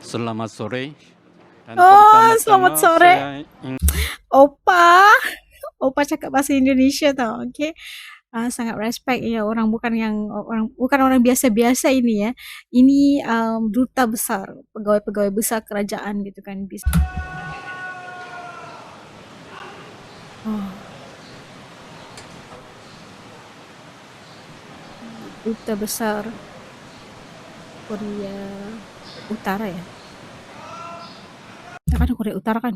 Selamat sore. Dan Oh, selamat pertama-tama sore. saya ingin Opa. Opa cakap bahasa Indonesia tau, oke. Sangat respect ya, bukan orang biasa-biasa ini ya. Ini duta besar, pegawai-pegawai besar kerajaan gitu kan. Oh, duta besar Korea Utara ya. Kan Korea Utara kan?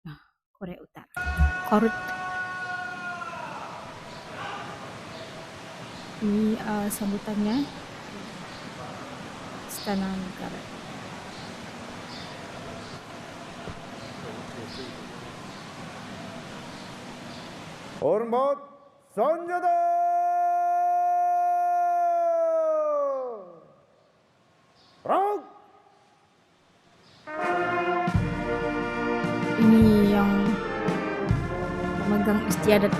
Nah, Korea Utara. Ini sambutannya Istana Negara. Hormat Sanjata! Rock! Ini yang memegang istiadat.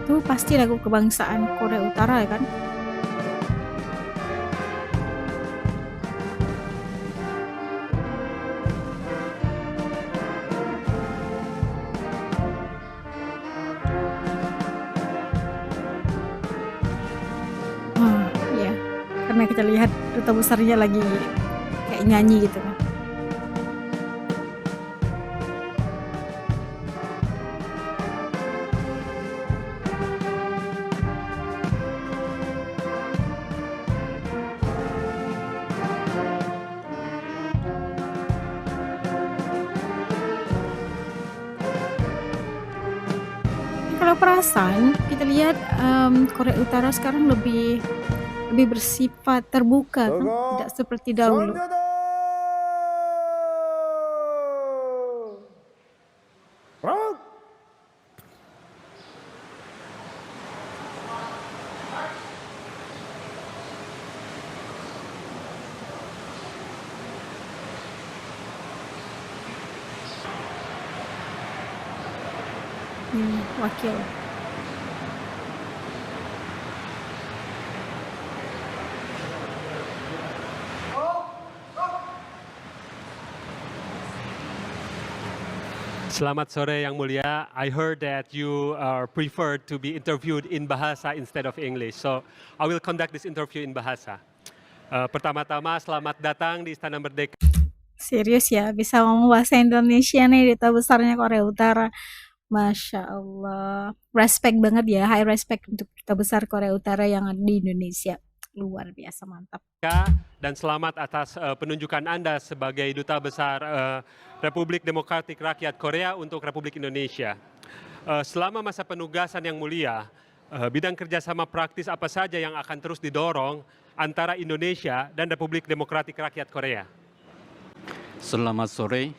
Itu pasti lagu kebangsaan Korea Utara ya kan? Iya, karena kita lihat duta besarnya lagi kayak nyanyi gitu kan. Kalau perasaan kita lihat Korea Utara sekarang lebih bersifat terbuka kan, tidak seperti dahulu. Sanjata! Rock! Wakil. Selamat sore Yang Mulia. I heard that you prefer to be interviewed in Bahasa instead of English. So I will conduct this interview in Bahasa. Pertama-tama selamat datang di Istana Merdeka. Serius ya, bisa ngomong bahasa Indonesia nih duta besarnya Korea Utara. Masya Allah. Respect banget ya, high respect untuk duta besar Korea Utara yang ada di Indonesia. Luar biasa, mantap. Dan selamat atas penunjukan Anda sebagai Duta Besar Republik Demokratik Rakyat Korea untuk Republik Indonesia. Selama masa penugasan Yang Mulia, bidang kerjasama praktis apa saja yang akan terus didorong antara Indonesia dan Republik Demokratik Rakyat Korea? selamat sore.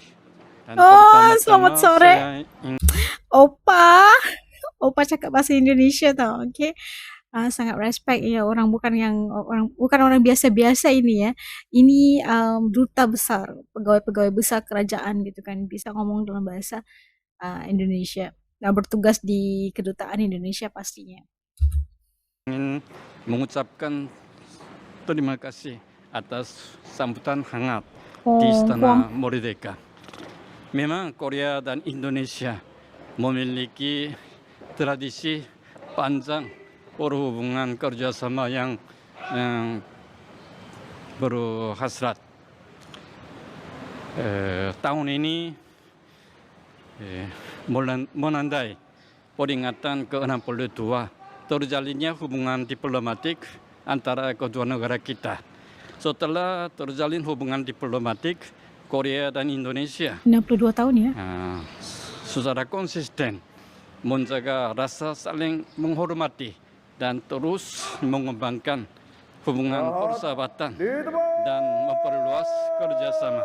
Dan Oh, selamat pertama-tama sore. saya ingin Opa cakap bahasa Indonesia tau, oke. Sangat respect ya, bukan orang biasa-biasa ini ya. Ini duta besar, pegawai-pegawai besar kerajaan gitu kan, bisa ngomong dalam bahasa Indonesia. Nah, bertugas di kedutaan Indonesia pastinya. mengucapkan terima kasih atas sambutan hangat di Istana Merdeka. Memang Korea dan Indonesia memiliki tradisi panjang berhubungan kerjasama yang berhasrat. Tahun ini menandai peringatan ke-62 terjalinnya hubungan diplomatik antara kedua negara kita. Setelah terjalin hubungan diplomatik Korea dan Indonesia 62 tahun ya. secara konsisten menjaga rasa saling menghormati dan terus mengembangkan hubungan persahabatan dan memperluas kerjasama.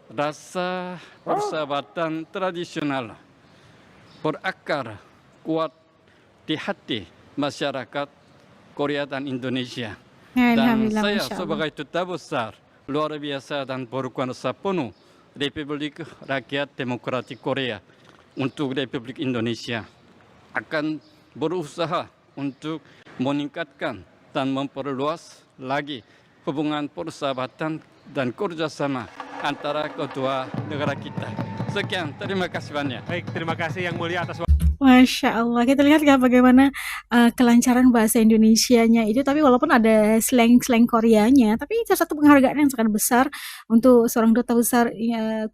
Rasa persahabatan tradisional berakar kuat di hati masyarakat Korea dan Indonesia. Dan Alhamdulillah, saya Masya Allah. sebagai duta besar luar biasa dan berkuasa penuh Republik Rakyat Demokratik Korea untuk Republik Indonesia akan berusaha untuk meningkatkan dan memperluas lagi hubungan persahabatan dan kerjasama antara kedua negara kita. Sekian, terima kasih banyak. Baik, terima kasih Yang Mulia atas Masya Allah, kita lihat ya bagaimana kelancaran bahasa Indonesianya itu, tapi walaupun ada slang-slang Koreanya, tapi itu satu penghargaan yang sangat besar untuk seorang duta besar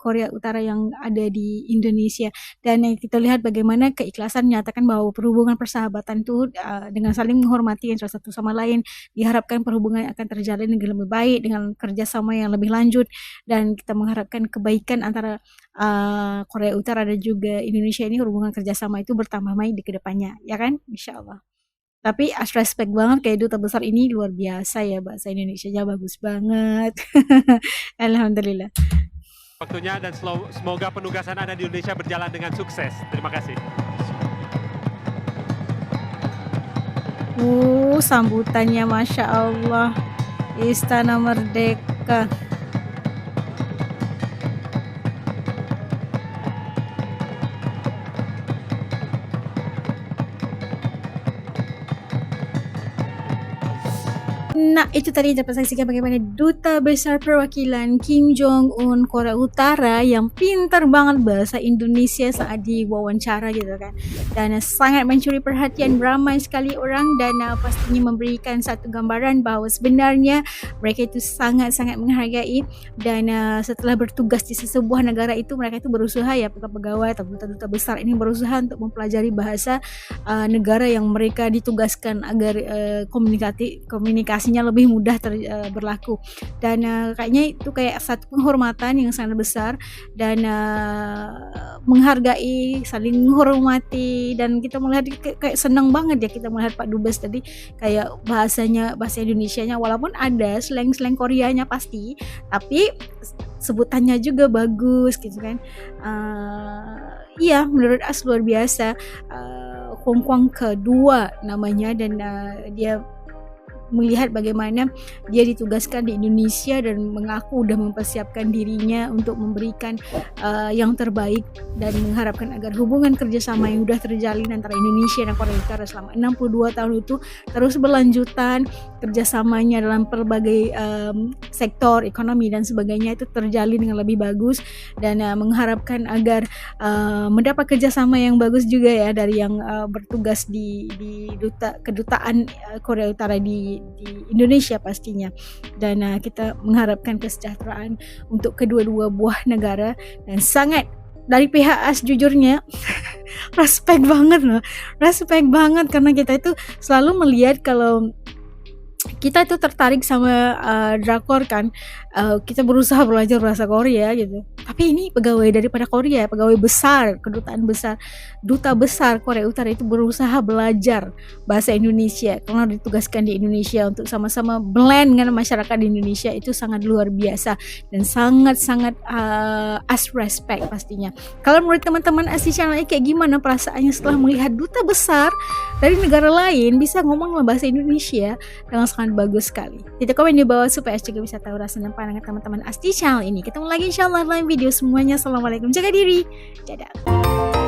Korea Utara yang ada di Indonesia. Dan kita lihat bagaimana keikhlasan menyatakan bahwa perhubungan persahabatan itu dengan saling menghormati yang satu sama lain, diharapkan perhubungan akan terjalin dengan lebih baik, dengan kerjasama yang lebih lanjut, dan kita mengharapkan kebaikan antara Korea Utara dan juga Indonesia ini, hubungan kerjasama itu bertambah baik di kedepannya, ya kan? Insya Allah. Tapi respect banget kayak duta besar ini, luar biasa ya, bahasa Indonesianya bagus banget. Alhamdulillah. waktunya dan semoga penugasan Anda di Indonesia berjalan dengan sukses. Terima kasih. Sambutannya Masya Allah, Istana Merdeka. Nah, itu tadi dapat saksikan bagaimana Duta Besar Perwakilan Kim Jong Un Korea Utara yang pintar banget bahasa Indonesia saat diwawancara gitu kan. Dan sangat mencuri perhatian ramai sekali orang, dan pastinya memberikan satu gambaran bahwa sebenarnya mereka itu sangat-sangat menghargai, dan setelah bertugas di sebuah negara itu, mereka itu berusaha ya, pegawai atau duta-duta besar ini berusaha untuk mempelajari bahasa negara yang mereka ditugaskan agar komunikasinya lebih mudah berlaku. Dan kayaknya itu kayak satu penghormatan yang sangat besar, dan menghargai, saling menghormati, dan kita melihat kayak senang banget ya kita melihat Pak Dubes tadi kayak bahasa Indonesianya, walaupun ada slang-slang Koreanya pasti, tapi sebutannya juga bagus gitu kan. Iya, menurut As luar biasa. Hong Kong kedua namanya, dan dia melihat bagaimana dia ditugaskan di Indonesia dan mengaku udah mempersiapkan dirinya untuk memberikan yang terbaik, dan mengharapkan agar hubungan kerjasama yang sudah terjalin antara Indonesia dan Korea Utara selama 62 tahun itu terus berlanjutan, kerjasamanya dalam berbagai sektor ekonomi dan sebagainya itu terjalin dengan lebih bagus, dan mengharapkan agar mendapat kerjasama yang bagus juga ya dari yang bertugas di kedutaan Korea Utara di Indonesia pastinya. Dan kita mengharapkan kesejahteraan untuk kedua-dua buah negara, dan sangat dari pihak AS jujurnya respect banget karena kita itu selalu melihat kalau kita itu tertarik sama drakor kan, kita berusaha belajar bahasa Korea gitu, tapi ini pegawai daripada Korea, pegawai besar, kedutaan besar, duta besar Korea Utara itu berusaha belajar bahasa Indonesia karena ditugaskan di Indonesia untuk sama-sama blend dengan masyarakat di Indonesia. Itu sangat luar biasa dan sangat-sangat as respect pastinya. Kalau menurut teman-teman Asli Channel kayak gimana perasaannya setelah melihat duta besar dari negara lain bisa ngomong bahasa Indonesia dengan sangat bagus sekali? Titik komen di bawah supaya juga bisa tahu rasa dan pandangan teman-teman Asli Channel ini. Ketemu lagi insyaallah dalam video semuanya. Assalamualaikum, jaga diri, dadah.